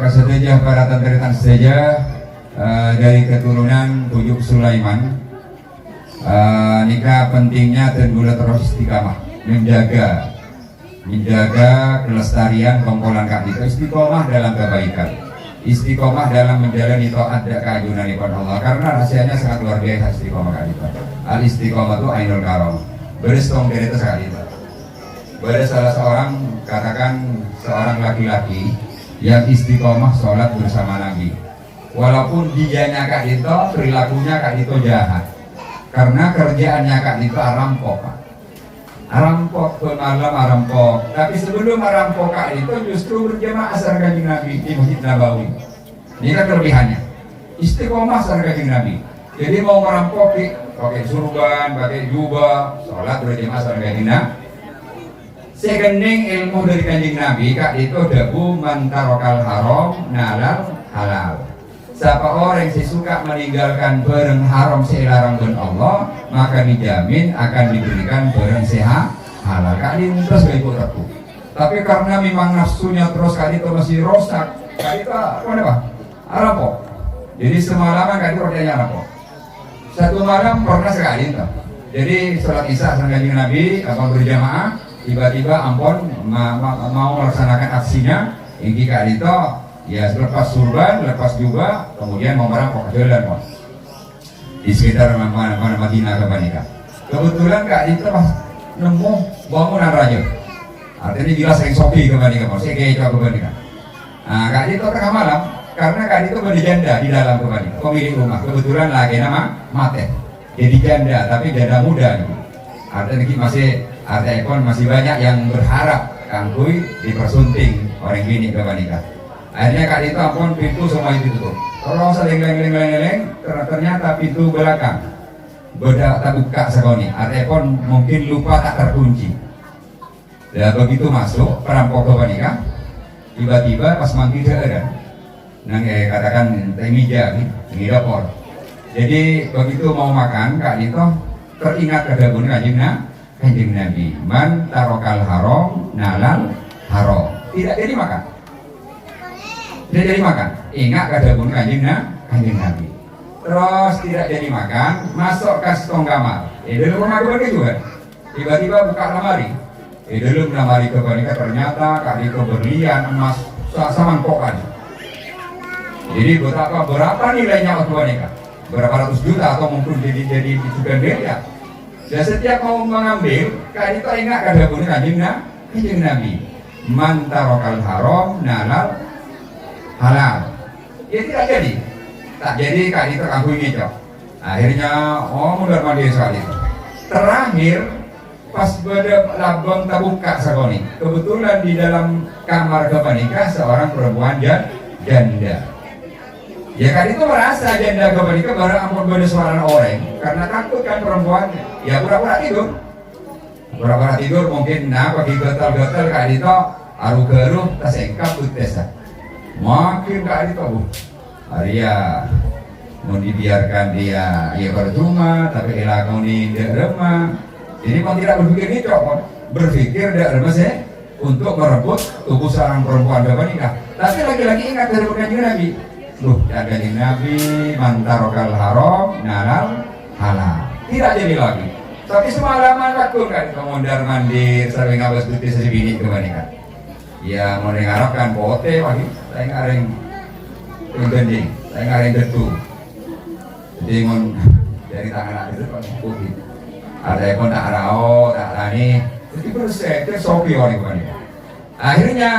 saja para tantaritan saja dari keturunan Bujuk Sulaiman. Nikah pentingnya dan gula terus istiqamah menjaga kelestarian kompolan kak itu, istiqomah dalam kebaikan, istiqomah dalam menjalani taat dan keajunanipun Allah, karena rahasianya sangat luar biasa istiqomah kak itu. Al istiqomah itu ainul karom, beristong dari itu sekali itu. Pada salah seorang katakan seorang laki-laki yang istiqomah sholat bersama Nabi, walaupun dianya kak itu perilakunya kak itu jahat. Karena kerjaannya kak itu rampok, pemalam rampok. Tapi sebelum rampok kak itu justru berjamaah asar kanjeng Nabi di Masjid Nabawi. Ini kan kelebihannya. Istiqomah asar kanjeng Nabi. Jadi mau merampok pakai surban, pakai jubah, sholat berjamaah asar kanjeng Nabi. Sekening ilmu dari kanjeng Nabi kak itu dabu mantarokal haram nalal halal. Siapa orang yang suka meninggalkan barang haram selarang dan Allah, maka dijamin akan diberikan barang sehat halal. Kali ini terus gak ikut aku. Tapi karena memang nafsunya terus kali itu masih rosak, kali itu apa? Rampok. Jadi semalaman kali itu orangnya rampok. Satu malam pernah sekali itu. Jadi sholat isya sama kanjeng Nabi, apa berjamaah, tiba-tiba ampun mau melaksanakan aksinya, ini kali itu. Ya lepas surban, lepas juga, kemudian mau merampok jalan di sekitar Madinah kebanyakan. Kebetulan kak itu pas nemu bangunan raja. Artinya jelas yang sopi kebanyakan, saya kayak coba kebanyakan. Nah kak itu tengah malam, karena kak itu berjanda di dalam kebanyakan. Pemilik rumah kebetulan lagi nama mate, jadi janda tapi janda muda. Artinya masih banyak yang berharap kangkui dipersunting orang gini kebanyakan. Akhirnya kak itu ampun pintu semua itu tutup. Kalau saling leng, ternyata pintu belakang beda tak buka sekali. Artinya mungkin lupa tak terkunci. Ya begitu masuk perampok kebanyakan, tiba-tiba pas mangki ada nang katakan temija di dapur. Jadi begitu mau makan Kak Dito teringat kedabun kanjeng Nabi, man tarokal haram nalal haram, tidak jadi makan, tidak jadi makan, ingat kedabun kanjeng Nabi. Terus tidak jadi makan, masuk ke setong kamar. Dalam rumah keluarga juga tiba-tiba buka lemari. Dalam lemari keluarga ternyata Kak Dito berlian emas samangkokan. Jadi berapa nilainya waktu nikah? Berapa ratus juta atau mungkin jadi juga miliar. Dan setiap mau mengambil, Kak Dito ingat kedabun kanjeng Nabi, man tarokal haram nalal halal. Ya tidak jadi. Tak jadi Kak Dito aku ngicok. Akhirnya mundar mandir sekali. Terakhir pas pada labang terbuka sakoni, kebetulan di dalam kamar kepanikah seorang perempuan janda. Ya Kak Dito merasa janda kepanikah baru ampun pada suara orang karena takut kan perempuannya. Ya pura-pura tidur mungkin pagi gatal-gatal Kak Dito aru geruh tasengkap utesa. Makin Kak Dito Arya mau dibiarkan dia percuma, tapi elakoni dia remah. Jadi mau tidak berpikir ini berpikir dia remah untuk merebut tubuh seorang perempuan nikah. Tapi lagi-lagi ingat dari kanjeng Nabi. Kanjeng Nabi mantarokal haram nalal halal. Tidak jadi lagi. Tapi semalaman takut kan mondar mandir sering ngabas putih sebini kebanika. Ya mau dengarkan pote lagi, saya ngareng gending, saya ngareng getu. Jadi mau dari tangan itu kan putih. Ada yang pun tak rao, tak rani. Jadi bersekir sopi orang kebanika. Akhirnya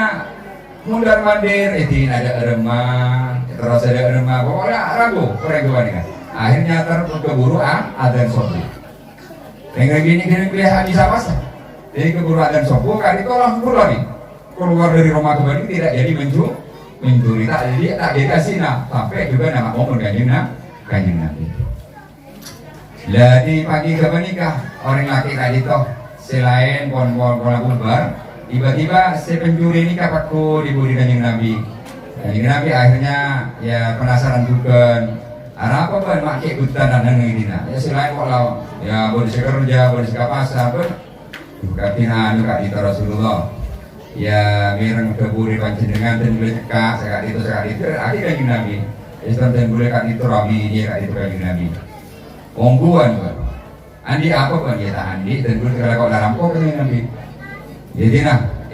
mundar mandir, itu ada remah, terus ada remah, pokoknya ragu orang kebanika. Akhirnya terkeburu adzan sopi. Dengan gini kelihatan bisa pasang. Jadi keburu adzan sopi, Kak Dito langsung lagi keluar dari rumah kebanika tidak jadi mencuri, tak dikasih sampai juga nama momen kanjeng Nabi. Lah di pagi kebanika orang laki Kak Dito selain pola bubar, tiba-tiba si pencuri ini kapakku diburi kanjeng Nabi. Kanjeng Nabi akhirnya ya penasaran juga. Apa kan makai hutan dan ini ya selain kalau ya boleh kerja boleh pasar pun bukatina Kak Dito Rasulullah ya mireng keburi panjenengan dan boleh cekak sekali itu akhir kanjeng Nabi Islam dan boleh Kak Dito rami dia Kak Dito kanjeng Nabi ongguan kan andi apa kan kita andi dan boleh kalau rampok kanjeng Nabi jadi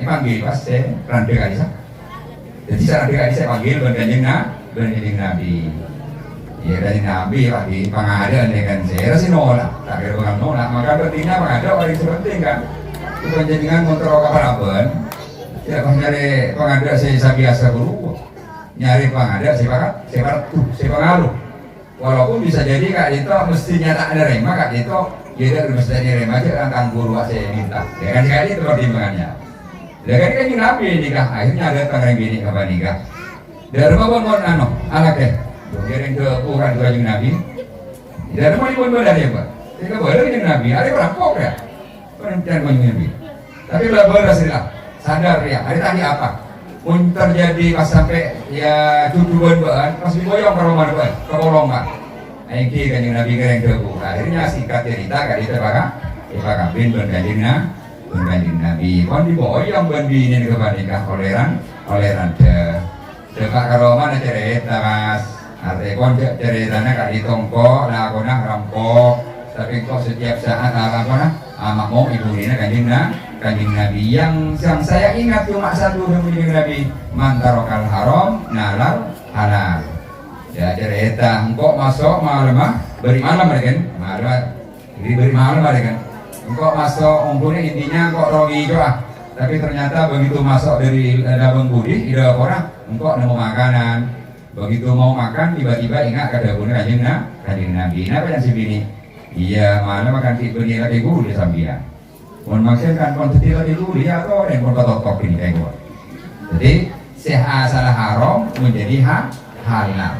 panggil pas saya rande Kak Dito jadi saya rande Kak Dito saya panggil kanjeng Nabi. Ya dari Nabi lagi pengadaan dengan saya sih nolak, tak kira bukan nolak, maka pentingnya pengadaan orang seperti kan, itu penjaringan kontrol kapalaban, tidak nyari pengadaan saya biasa guru, nyari pengadaan saya pengaruh, walaupun bisa jadi Kak Dito mestinya tak ada rema Kak Dito, dia mestinya rema aja kan guru saya minta, ya kan sekali itu pertimbangannya, ya kan Nabi nikah, akhirnya ada tanggal gini kapan nikah, dari rumah pun anak deh. Kirim ke Quran ke kanjeng Nabi. Tidak mau dibuat ya Pak. Tidak boleh kanjeng Nabi. Ada perampok ya. Perencana kanjeng Nabi. Tapi belah sila sadar ya. Hari tadi apa? Pun terjadi pas sampai ya tujuan pas diboyong ke rumah depan, ke kolongan. Aiki kanjeng Nabi kirim ke Quran. Akhirnya singkat cerita kali itu Pak Kabin kanjeng Nabi. Pun diboyong bandingin kepada koleran dekat ke rumah ada cerita Mas. Artinya kon ceritanya Kak Dito kok lah aku rampok tapi kok setiap saat mau ibu ini kanjeng Nabi yang saya ingat cuma satu kanjeng Nabi mantarokal haram nalal halal ya cerita engkau masuk malam beri malam kan beri malam kan engkau masuk ungkulnya intinya kok rogi doa tapi ternyata begitu masuk dari dabang budi ida orang engkau nemu makanan. Begitu mau makan tiba-tiba ingat kadabun kanjeng Nabi. Kenapa yang sibini? Iya malam makan tibeni lagi guru di sambian. Mohon maksud kan kontetil lagi guru ya atau yang kotok ini kayak gue. Jadi salah haram menjadi halal.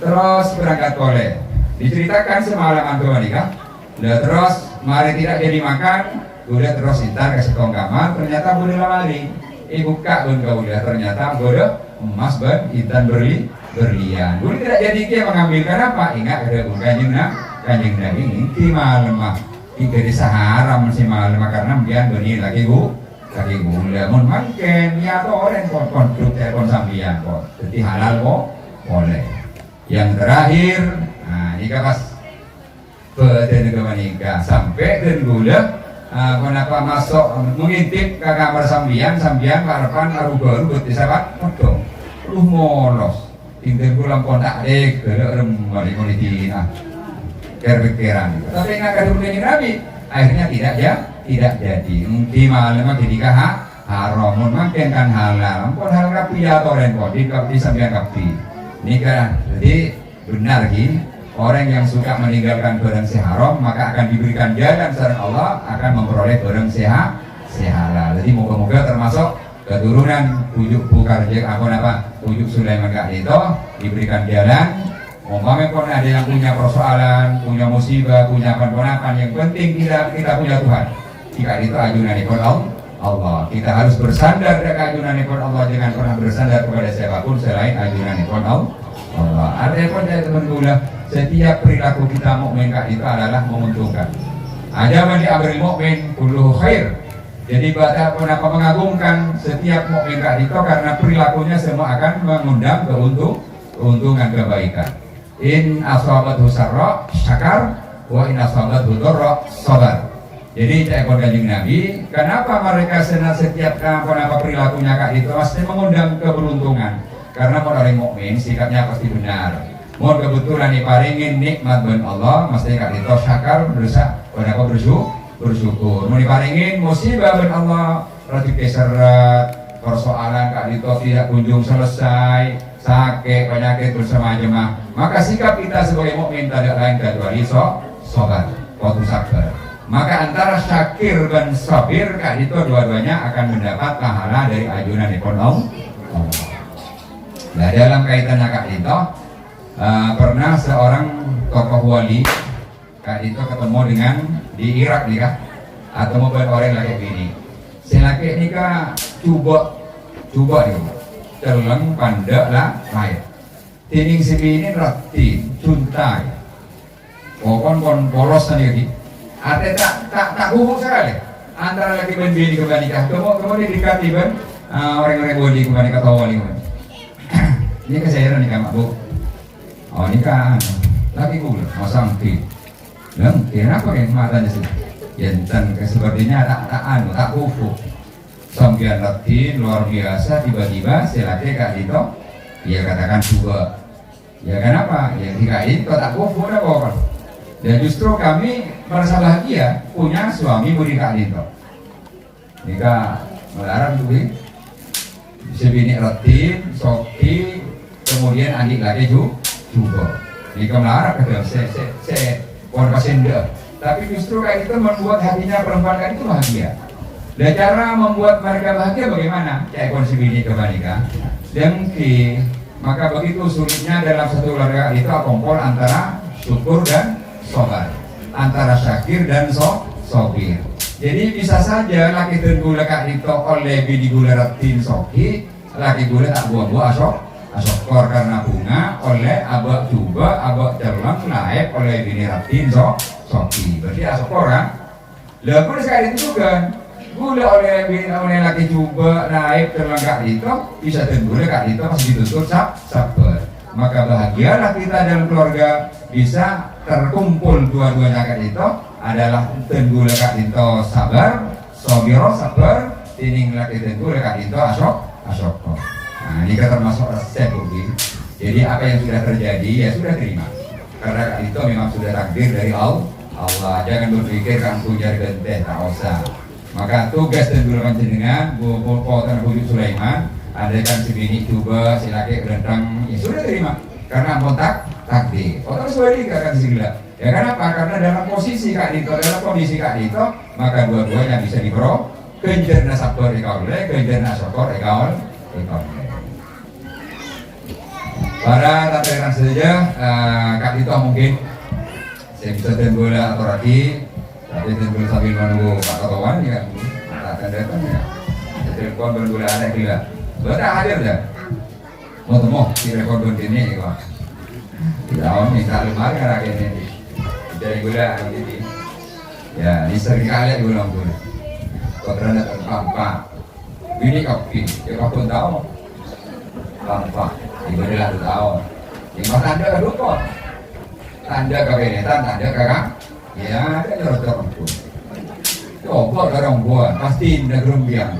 Terus berangkat boleh. Diceritakan semalaman tuh nikah. Udah terus mari tidak jadi makan. Udah terus intar ke sekong kamar ternyata boleh lari. buka pun kaulah ternyata bodoh emas ben intan berlian. Dulu tidak jadi dia mengambil kenapa? Ingat ada kanjeng Nabi ini malam mah dari Sahara masih malam karena dia beri lagi gula. Mun mungkin ya to orang kon telepon sambian kok. Jadi halal kok boleh. Yang terakhir, nah ini pas pada nikah sampai dan gula. Kenapa masuk mengintip ke kamar sambian harapan baru betul sahabat modong lu molos tinggal pulang kontak dek orang balik politina kepikiran tapi nggak kadung Nabi akhirnya tidak jadi di malam jadi haram makin kan halal pun hal rapi atau renpon di sambian kapi nikah jadi benar gini. Orang yang suka meninggalkan barang haram maka akan diberikan jalan sareng Allah akan memperoleh barang halal. Jadi moga-moga termasuk keturunan ujuk Bukarjek ujuk Sulaiman Kak itu diberikan jalan. Umpamanya pun ada yang punya persoalan, punya musibah, punya apa-apa yang penting kita punya Tuhan. Jika itu ajunan ikut Allah. Kita harus bersandar pada ajunan ikut Allah, jangan pernah bersandar kepada siapapun selain ajunan ikut Allah. Ada pun dari teman gula. Setiap perilaku kita mukmin itu adalah menguntungkan. Ada yang diambil mukmin kulluhu khair. Jadi pada kenapa mengagumkan setiap mukmin itu karena perilakunya semua akan mengundang keuntungan kebaikan. In asabathu sarra syakar wa in asabathu dharra sabar. Jadi saya kanjeng Nabi, kenapa mereka setiap kenapa perilakunya itu pasti mengundang keberuntungan? Karena orang mukmin sikapnya pasti benar. Mohon kebetulan diparingin nikmat ben Allah mesti kak itu syakar bersyukur. Mau diparingin musibah ben Allah rati keserat persoalan kak itu tidak kunjung selesai sakit penyakit bersama jemaah maka sikap kita sebagai mukmin tidak lain kecuali sabar waktu sabar. Maka antara syakir dan sabir kak itu dua-duanya akan mendapat pahala dari ajunan ekonomi. Nah dalam kaitannya kak itu pernah seorang tokoh wali kak itu ketemu dengan di Irak nih kak atau mau orang lagi ini si laki ini kak coba nih teleng pandak lah lain tining si ini rati cuntai kon polos tadi ada tak hubung sekali antara laki ben bini kebanikah kemudian dikati ben orang-orang wali kebanikah atau wali ini kesehatan nih kak bu. Oh ini kan lagi gula masang ti, dan kenapa yang matanya sih? Jantan sepertinya tak kufu. Sambian latin luar biasa tiba-tiba selaki kak itu, dia katakan juga. Ya kenapa? Ya jika itu tak kufu ada apa? Dan justru kami merasa bahagia punya suami murid kak itu. Jika melarang tuh, sebini latin, soki, kemudian adik lagi juga. Jika melarang ke dalam orang pasenda, tapi justru kayak itu membuat hatinya perempuan kan itu bahagia. Dan cara membuat mereka bahagia bagaimana? Kayak konsep ini kebanika. Dan maka begitu sulitnya dalam satu keluarga itu kompol antara syukur dan sabar, antara syakir dan sobir. Jadi bisa saja laki tenggula kak itu oleh bini gula ratin soki, laki gula tak buah-buah asokor karena bunga oleh abak coba abak terlang naik oleh bini ratin soki berarti asokor kan lalu sekali itu juga gula oleh bini oleh laki coba naik terlang kak itu bisa tenggula kak itu masih ditutup sabar maka bahagialah kita dalam keluarga bisa terkumpul dua-duanya kak itu adalah tenggula kak itu sabar sobiro sabar tining laki tenggula kak itu asokor. Nah, ini kan termasuk resep begini. Jadi apa yang sudah terjadi ya sudah terima. Karena itu memang sudah takdir dari Allah. Jangan berpikir kamu cari genteh, tak usah. Maka tugas dan dulu panjenengan, Bukotan Bujuk Sulaiman, ada kan segini coba silaki berentang, ya sudah terima. Karena kontak takdir. Otak sudah akan segala. Ya kenapa? Karena dalam posisi kak itu, dalam kondisi kak itu, maka dua-duanya bisa dipro. Kenjerna sabar ikauleh, kenjerna syukur ikauleh. Para tataran saja, Kak Dito mungkin saya bisa tenggula atau lagi, tapi tenggula sambil menunggu Pak Ketuan ya, akan datang ya. telepon bergula ada gila. Betul hadir dah. Mau temu di telepon begini kok. Tidak mau minta lemari kan ini. Jadi gula ini. Ya, ini sering kali gula gula. Kau terana terpampak. Ini kopi, ya kau pun tahu. Pampak, diberilah tahu. Yang mana anda kedua? Tanda kebenetan, tanda kakak. Ya, ada orang pun. Coba orang buat, pasti tidak gerumbiang.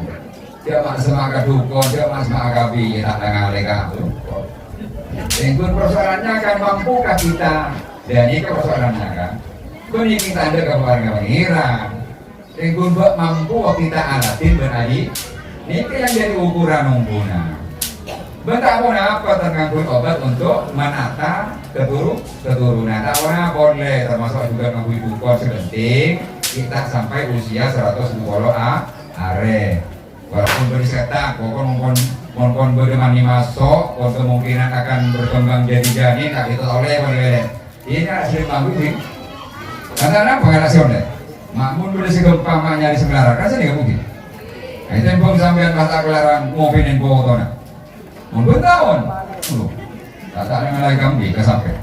Dia mak semangat dukun, dia mak semangat kabi, tak dengar mereka. Yang persoalannya akan mampukah kita? Dan ini persoalannya kan. Kau ingin tanda keluarga pengiran. Yang mampu kita alatin berani. Ini yang jadi ukuran umpuna. Betapa apa terngangkut obat untuk menata keturunan. Tak boleh termasuk juga ngangkut dukun segenting. Kita sampai usia 120 are. Walaupun bersetak, kon bagaimana masuk, kon kemungkinan akan berkembang jadi janin, tak kita oleh. Ini asli mampu sih. Karena apa relasi oleh? Makmun boleh segempang nyari segelaran, kan saya mungkin. Itu yang belum sampai masa gelaran mau pinin foto nak. Mungkin tahun, tak ada lagi kami kesampai.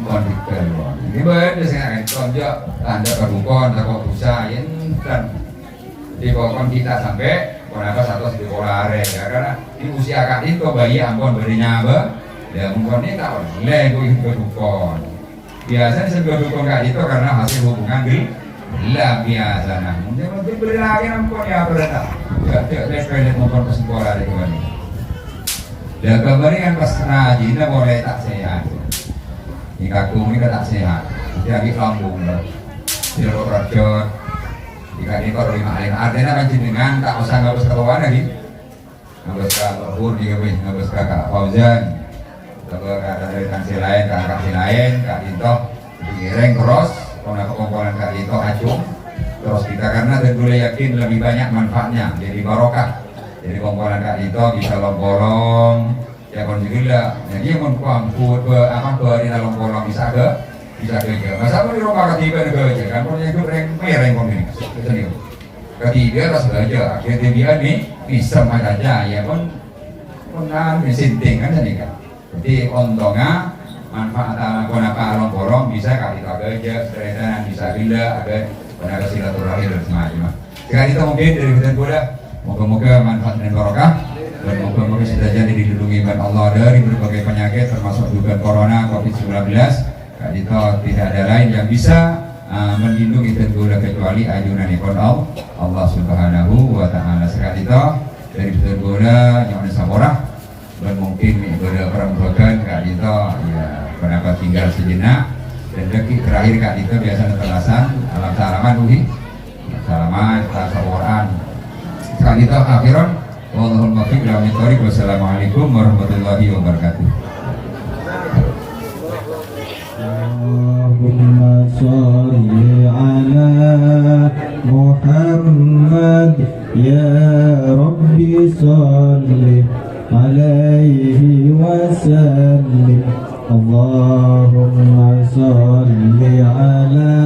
Kondikter, ini berbeda saya tonjok tanda kedukun, takut usahain dan di bawah kita sampai kenapa satu sekolah are ya karena di usia kak itu bayi ampun berinya apa ya mungkin ini tak boleh itu kedukun. Biasanya sebelum dukun kak itu karena hasil hubungan lah biasa nah mungkin beri lagi ampun ya berada ya les mungkin ke sekolah di mana. Dan kemarin pas rajin boleh tak sehat. Ini kaku ini tak sehat. Nanti lagi lambung lah. Tidak berkerja. Jika ini kalau 5 hari artinya kan jenengan tak usah ngabus keluar lagi. Ngabus ke Luhur juga wih, ngabus ke Kak Fauzan. Ngabus ke dari tansi lain, ke aksi lain, Kak Dito digiring terus. Kalau kekompolan Kak Dito acung. Terus kita karena tentu yakin lebih banyak manfaatnya. Jadi barokah. Jadi kompolan Kak Dito bisa lombolong. Ya kon juga jadi mun kuamput di dalam kolong bisa ke masa mau di rumah ketiga ke kan punya itu mereng komunikasi itu nih ketiga harus belajar akhirnya dia nih bisa aja ya pun sinting kan jadi kan jadi untungnya manfaat apa kolong bisa kali kerja seretan bisa bila ada pada silaturahmi dan semacamnya sekali itu mungkin dari kita bola moga-moga manfaat dan barokah dan moga-moga kita jadi dilindungi oleh Allah dari berbagai penyakit termasuk juga corona COVID-19. Kak Dito tidak ada lain yang bisa melindungi tentulah kecuali ajunan ikon Allah Subhanahu wa Ta'ala. Sekali itu dari tentulah yang ada saborah dan mungkin ibadah perempuan Kak Dito ya kenapa tinggal sejenak dan detik terakhir Kak Dito biasa terlasan alam salaman uhi salaman tasawaran Kak Dito akhiran wallahul muwaffiq ila aqwamit thoriq. Wassalamualaikum warahmatullahi wabarakatuh. Allahumma sholli ala Muhammad ya Rabbi sholli alaihi wa sallim. Allahumma sholli ala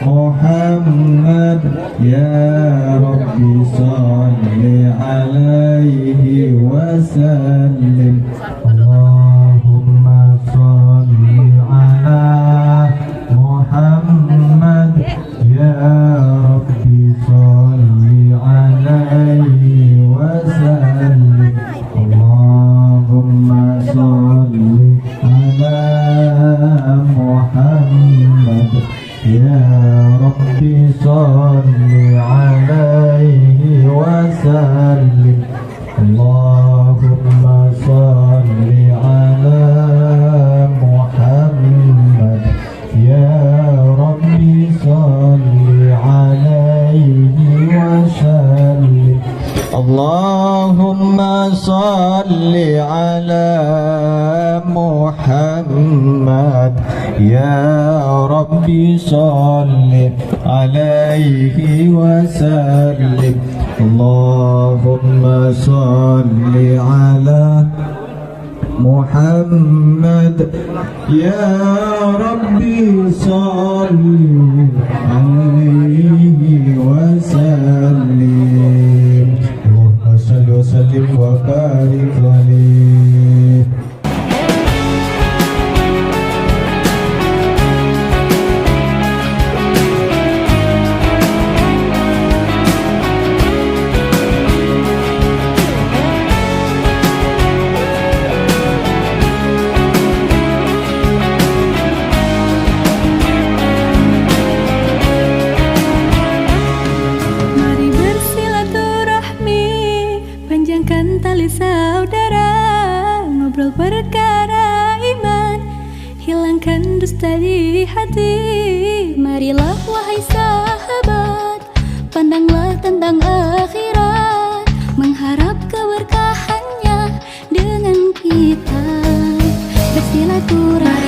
Muhammad ya Rabbi sholli alaihi wa sallim. Allahumma sholli ala Muhammad ya Rabbi sholli alaihi wa sallim. Allahumma sholli ala Muhammad ya Rabbi sholli alaihi wa sallim. Allahumma sholli ala Muhammad ya Rabbi sholli alaihi wa sallim. Allahumma sholli ala Muhammad ya Rabbi sholli alaihi wa sallim. Allahumma sholli ala Muhammad ya Rabbi sholli alaihi wa sallim. di hati. Marilah wahai sahabat, pandanglah tentang akhirat, mengharap keberkahannya dengan kita bersilaturahmi.